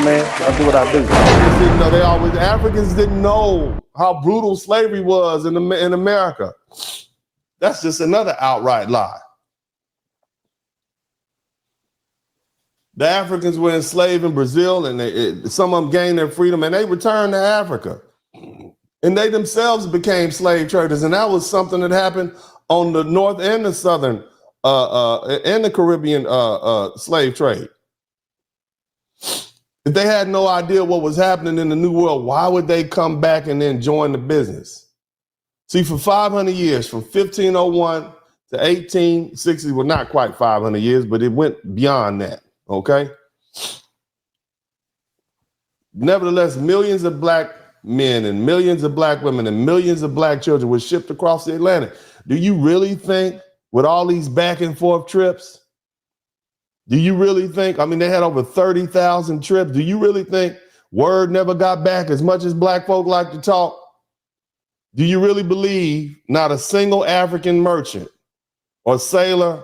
man. I do what I do. Africans didn't know. Africans didn't know how brutal slavery was in America. That's just another outright lie. The Africans were enslaved in Brazil, and some of them gained their freedom, and they returned to Africa. And they themselves became slave traders, and that was something that happened on the north and the southern and the Caribbean slave trade. If they had no idea what was happening in the New World, why would they come back and then join the business? See, for 500 years, from 1501 to 1860, well, not quite 500 years, but it went beyond that, okay? Nevertheless, millions of black men and millions of black women and millions of black children were shipped across the Atlantic. Do you really think, with all these back and forth trips, do you really think, I mean, they had over 30,000 trips. Do you really think word never got back as much as black folk like to talk? Do you really believe not a single African merchant or sailor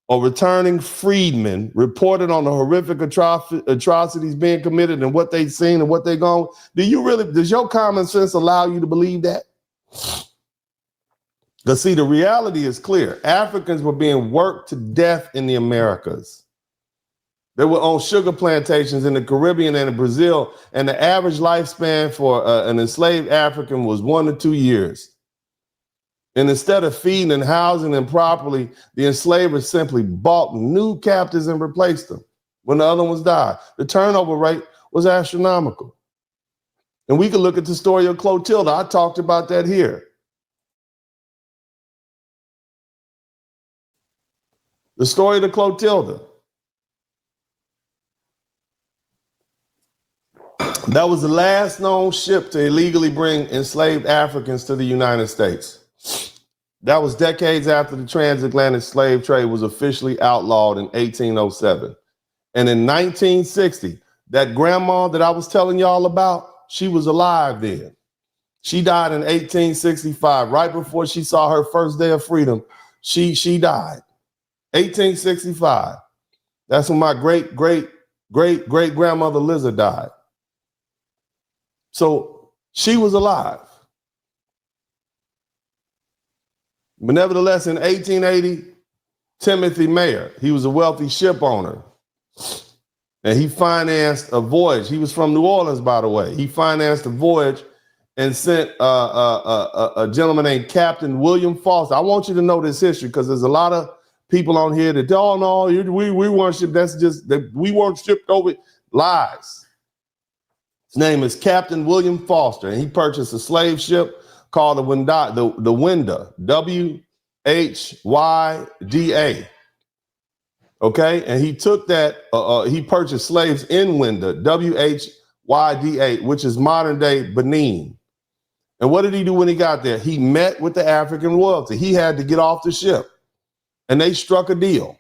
or returning freedman reported on the horrific atrocities being committed and what they've seen and what they're going? Does your common sense allow you to believe that? Because see, the reality is clear. Africans were being worked to death in the Americas. They were on sugar plantations in the Caribbean and in Brazil, and the average lifespan for an enslaved African was 1 to 2 years. And instead of feeding and housing them properly, the enslavers simply bought new captives and replaced them when the other ones died. The turnover rate was astronomical. And we could look at the story of Clotilda. I talked about that here. The story of the Clotilda. That was the last known ship to illegally bring enslaved Africans to the United States. That was decades after the transatlantic slave trade was officially outlawed in 1807. And in 1960, that grandma that I was telling y'all about, she was alive then. She died in 1865, right before she saw her first day of freedom. She died. 1865. That's when my great grandmother Liza died. So she was alive. But nevertheless, in 1880, Timothy Mayer, he was a wealthy ship owner, and he financed a voyage. He was from New Orleans, by the way. He financed a voyage and sent a gentleman named Captain William Foster. I want you to know this history because there's a lot of people on here that, oh no, we weren't shipped. That's just that we weren't shipped over. Lies. His name is Captain William Foster, and he purchased a slave ship called the Whyda, Whyda. Okay, and he took that. He purchased slaves in Whyda, Whyda, which is modern day Benin. And what did he do when he got there? He met with the African royalty. He had to get off the ship, and they struck a deal.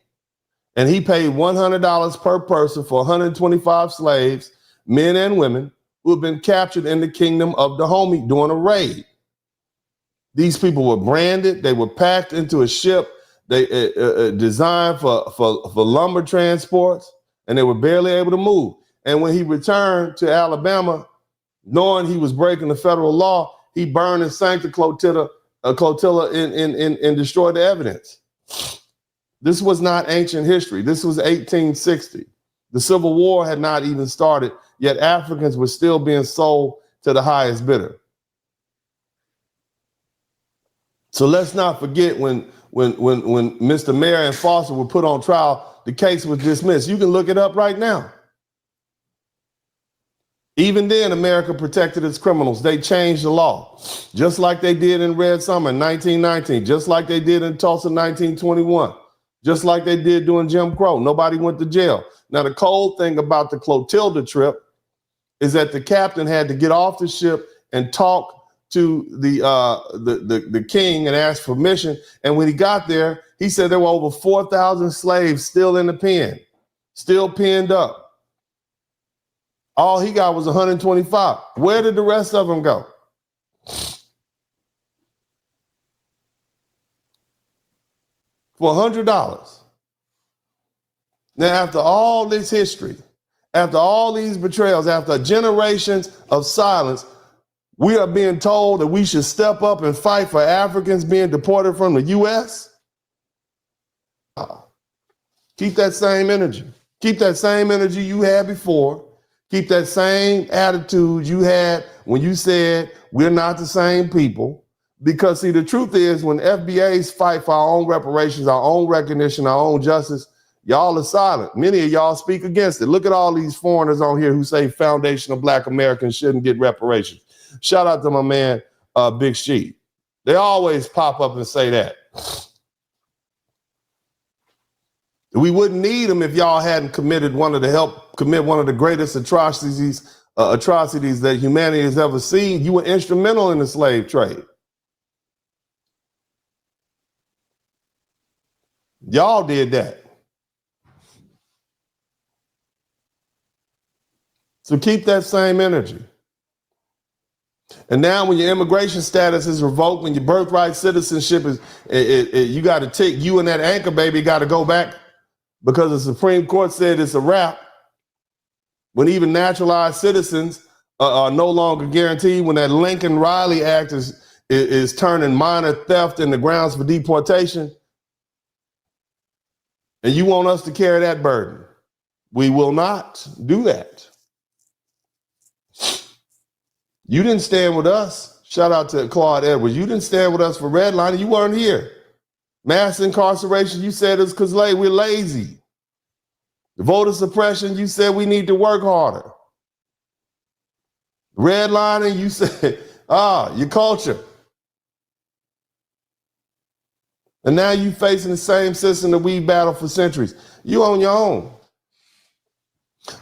And he paid $100 per person for 125 slaves, men and women, who had been captured in the kingdom of Dahomey during a raid. These people were branded. They were packed into a ship they designed for lumber transports, and they were barely able to move. And when he returned to Alabama, knowing he was breaking the federal law, he burned and sank the Clotilda and destroyed the evidence. This was not ancient history. This was 1860. The Civil War had not even started, yet Africans were still being sold to the highest bidder. So let's not forget when Mr. Mayer and Foster were put on trial, the case was dismissed. You can look it up right now. Even then, America protected its criminals. They changed the law, just like they did in Red Summer in 1919, just like they did in Tulsa in 1921, just like they did during Jim Crow. Nobody went to jail. Now, the cold thing about the Clotilda trip is that the captain had to get off the ship and talk to the king and ask permission. And when he got there, he said there were over 4,000 slaves still in the pen, still penned up. All he got was 125. Where did the rest of them go? For $100. Now, after all this history, After all these betrayals, after generations of silence, we are being told that we should step up and fight for Africans being deported from the U.S. Keep that same energy. Keep that same energy you had before. Keep that same attitude you had when you said we're not the same people. Because, see, the truth is when FBAs fight for our own reparations, our own recognition, our own justice, y'all are silent. Many of y'all speak against it. Look at all these foreigners on here who say foundational Black Americans shouldn't get reparations. Shout out to my man, Big Sheep. They always pop up and say that. We wouldn't need them if y'all hadn't commit one of the greatest atrocities that humanity has ever seen. You were instrumental in the slave trade. Y'all did that. So keep that same energy. And now when your immigration status is revoked, when your birthright citizenship is, you got to take, you and that anchor baby got to go back because the Supreme Court said it's a wrap. When even naturalized citizens are no longer guaranteed, when that Lincoln-Riley Act is turning minor theft into grounds for deportation, and you want us to carry that burden. We will not do that. You didn't stand with us. Shout out to Claude Edwards. You didn't stand with us for redlining. You weren't here. Mass incarceration, you said it's because we're lazy. The voter suppression, you said we need to work harder. Redlining, you said, your culture. And now you facing the same system that we battled for centuries. You on your own.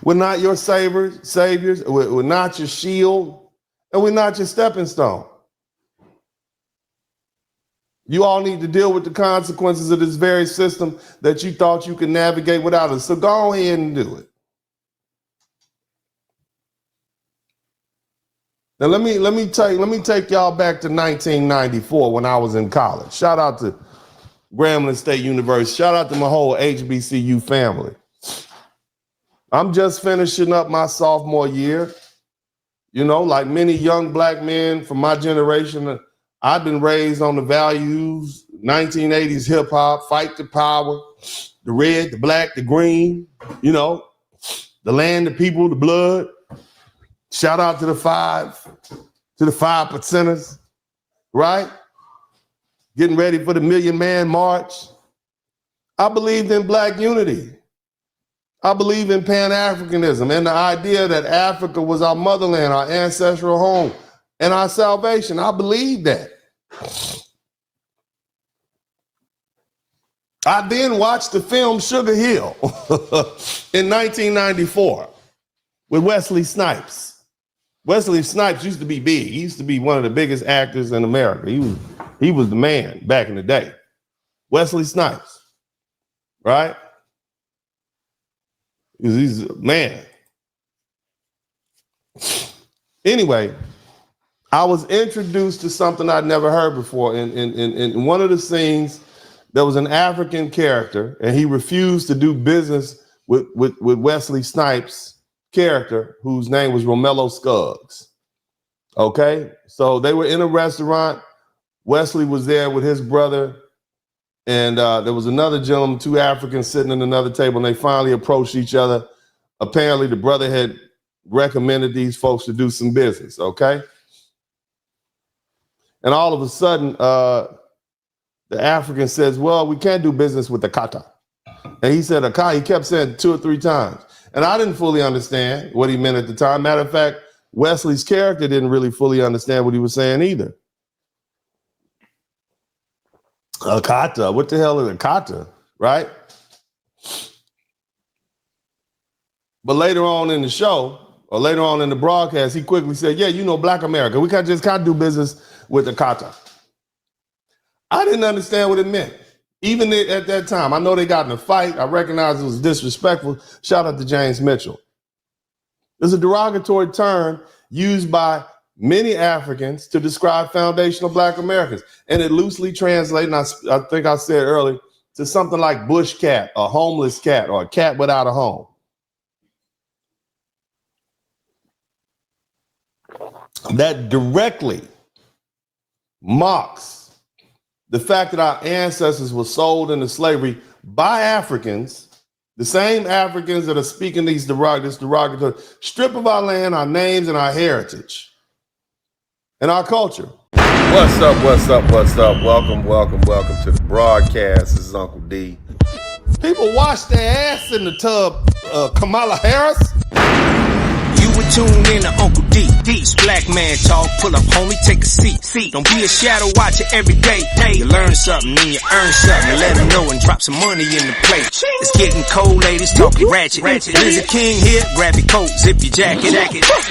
We're not your saviors. We're not your shield. And we're not your stepping stone. You all need to deal with the consequences of this very system that you thought you could navigate without us. So go ahead and do it. Now let me take y'all back to 1994 when I was in college. Shout out to Grambling State University. Shout out to my whole HBCU family. I'm just finishing up my sophomore year. You know, like many young Black men from my generation, I've been raised on the values, 1980s hip hop, fight the power, the red, the black, the green, you know, the land, the people, the blood. Shout out to the 5%ers, right? Getting ready for the Million Man March. I believed in Black unity. I believe in Pan-Africanism and the idea that Africa was our motherland, our ancestral home, and our salvation. I believe that. I then watched the film Sugar Hill in 1994 with Wesley Snipes. Wesley Snipes used to be big. He used to be one of the biggest actors in America. He was the man back in the day. Wesley Snipes, right? He's a man. Anyway, I was introduced to something I'd never heard before. In one of the scenes, there was an African character, and he refused to do business with Wesley Snipes' character, whose name was Romello Scuggs. Okay, so they were in a restaurant. Wesley was there with his brother, and there was another gentleman, two Africans sitting at another table, and they finally approached each other. Apparently, the brother had recommended these folks to do some business, okay? And all of a sudden, the African says, well, we can't do business with the Kata. And he said, Akata. He kept saying 2 or 3 times. And I didn't fully understand what he meant at the time. Matter of fact, Wesley's character didn't really fully understand what he was saying either. Akata, what the hell is Akata, right? But later on in the show, or later on in the broadcast, he quickly said, yeah, you know, Black America, we can't do business with Akata. I didn't understand what it meant. Even at that time, I know they got in a fight. I recognize it was disrespectful. Shout out to James Mitchell. It's a derogatory term used by many Africans to describe foundational Black Americans. And it loosely translates, and I think I said earlier, to something like bush cat, a homeless cat, or a cat without a home. that directly mocks the fact that our ancestors were sold into slavery by Africans, the same Africans that are speaking this derogatory, strip of our land, our names, and our heritage, and our culture. What's up, what's up, what's up? Welcome to the broadcast. This is Uncle D. People wash their ass in the tub, Kamala Harris. You would tune in to Uncle D. This black man talk, pull up, homie, take a seat. Don't be a shadow watcher every day. You learn something, then you earn something. Let them know and drop some money in the plate. It's getting cold, ladies, talking ratchet. Blizzard King here, grab your coat, zip your jacket.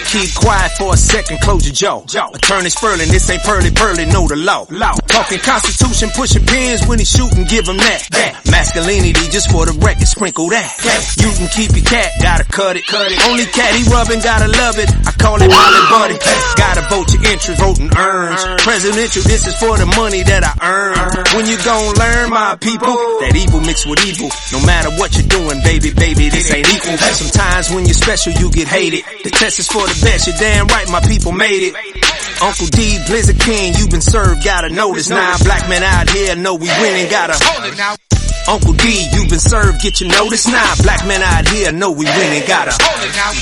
Keep quiet for a second, close your jaw. Attorney Spurling, this ain't pearly, know the law. Talking Constitution, pushing pins when he shooting, give him that. Masculinity, just for the record, sprinkle that. You can keep your cat, gotta cut it. Only cat he rubbing, gotta love it. I call it Molly Buddy. Gotta vote your interest, voting earns. Presidential, this is for the money that I earn. When you gon' learn, my people, that evil mixed with evil. No matter what you're doing, baby, this ain't equal. Sometimes when you're special, you get hated. The test is for the best, you're damn right, my people made it. Uncle D, Blizzard King, you been served, gotta notice. Now black men out here know we winning, gotta hold it now. Uncle D, you been served, get your notice now. Black men out here know we winning, gotta hold it now.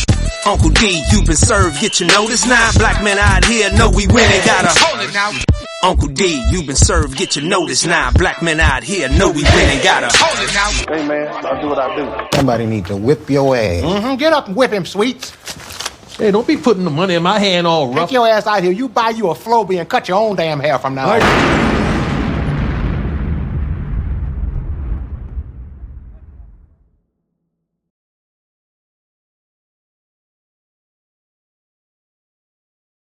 Uncle D, you been served, get your notice now. Black men out here know we winning, gotta hold it now. Uncle D, you been served, get your notice now. Black men out here know we winning, gotta hold it now. Hey man, I'll do what I do. Somebody need to whip your ass. Get up and whip him, Sweets. Hey, don't be putting the money in my hand all rough. Take your ass out here. You buy you a Floby and cut your own damn hair from now on.